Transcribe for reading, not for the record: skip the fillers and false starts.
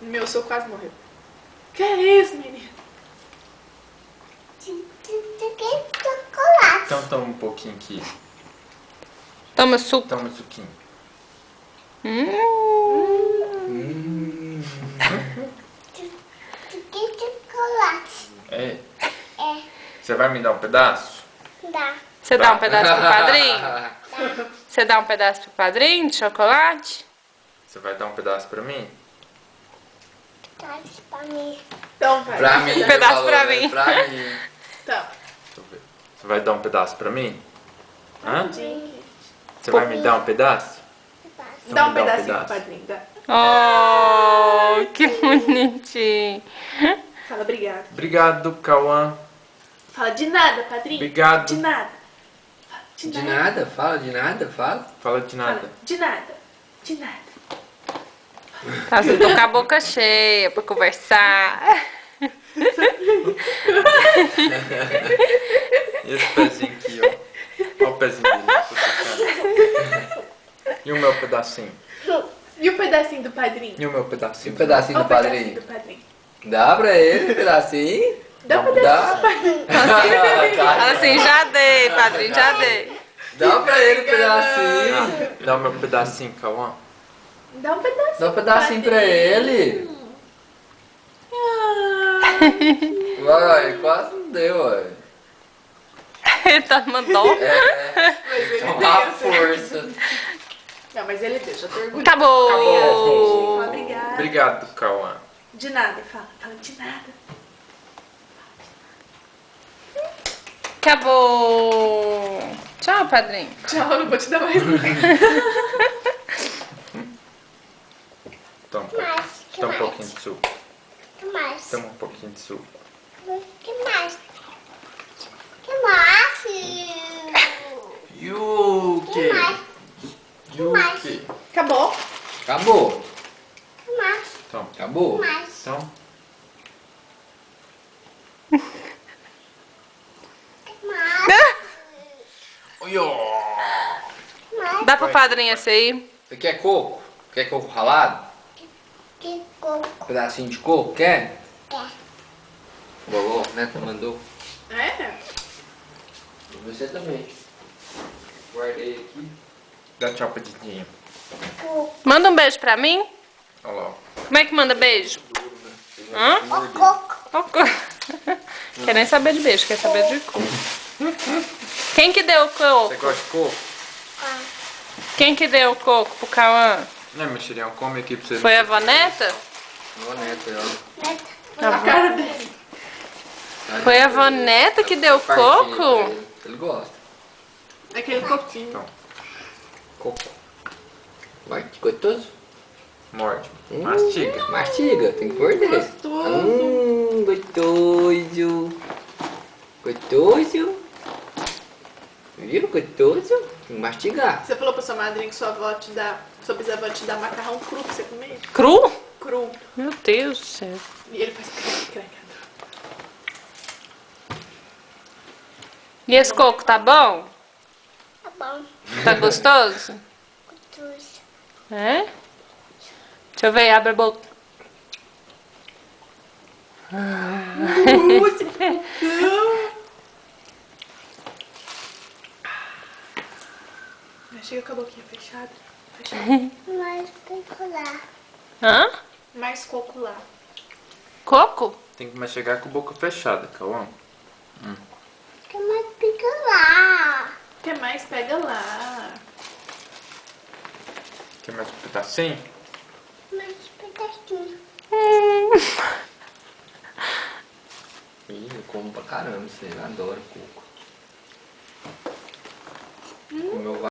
Meu seu quase morreu. Que é isso, menino? Chocolate. Então toma um pouquinho aqui. Toma suco. Toma um suquinho. Chocolate. É. É. Você vai me dar um pedaço? Dá. Você dá um pedaço pro padrinho? Você dá um pedaço pro padrinho de chocolate? Você vai dar um pedaço pra mim? Traz pra mim. Então, vai. Pra mim. Um pedaço falou, pra né? mim. Pra mim. Então. Deixa eu ver. Você vai dar um pedaço pra mim? Hã? Gente. Você vai me dar um pedaço? Então Dá um me dá um pedacinho pedaço. pro padrinho. Dá. Oh, que bonitinho. Fala obrigado. Obrigado, Cauã. Fala de nada, padrinho. Obrigado. De nada. Fala De nada, fala de nada, fala. Fala de Fala nada. de nada. De nada. Tá, você tô com a boca cheia pra conversar. E esse pezinho aqui, ó. Olha o pezinho dele. Tô tocando. E o meu pedacinho? E o pedacinho do padrinho? E o meu E pedacinho? um pedacinho Olha do o pedacinho padrinho? do padrinho. Dá pra ele um pedacinho? Dá um pedacinho do padrinho. Fala assim, já dei, padrinho, já dei. Dá pra ele um pedacinho. Ah, dá o meu pedacinho, Cauã. Dá um pedacinho. Dá um pedacinho pra ele. Ah, Uai, quase não deu, uai. Ele tá mandando. mas ele É uma deu. força. Não, mas ele deu. Já tô orgulhosa. Acabou. Fala obrigado. Obrigado, Cauã. De nada. Fala de nada. Acabou. Tchau, padrinho. Tchau, não vou te dar mais. Toma, Mais. Que toma um mais? pouquinho de suco. Que mais? Toma um pouquinho de suco. Que mais? Que mais? Yuki. Que mais? Yuki. Acabou. Acabou. Que mais? Toma. Acabou. Que mais? Toma. Que mais? Dá pro padrinho esse aí? Você quer coco? Quer coco ralado? Que coco. Um pedacinho de coco? Quer? Quer. Vovó, né? Mandou. É? Você também. Guardei aqui. Dá tchau pra Didinho. Coco. Manda um beijo pra mim. Olha lá. Como é que manda beijo? Hã? O coco. Ó, quer nem saber de beijo, quer saber de coco. Quem que deu o Você coco? gosta de coco? Quem que deu o coco pro Cauã? Não, mexeriam, come aqui pra você. Foi a Vaneta? Ó, neto, ó. Neta. A cara dele. Foi a Vaneta que deu o Partinho pra coco? Ele. Ele gosta. Aquele coquinho. Então, Coco. Vai, que gostoso. morde. Mastiga. Mastiga, tem que morder. Gostoso. Gostoso. Gostoso. Viu? Gostoso. Tem que mastigar. Você falou pra sua madrinha que sua bisavó te dá macarrão cru pra você comer? Cru? Cru. Meu Deus do céu. E ele faz creca. E esse coco tá bom? Tá bom. Tá gostoso? Gostoso. É? Deixa eu ver, abre a boca. Chega com a boquinha fechada. Mais peculiar. Hã? Mais coco lá. Coco? Tem que mastigar com a boca fechada, Cauã. Que mais peculiar. Quer mais? Pega lá. Quer mais um pedacinho? Mais pedacinho. Ih, eu como pra caramba, você adora coco.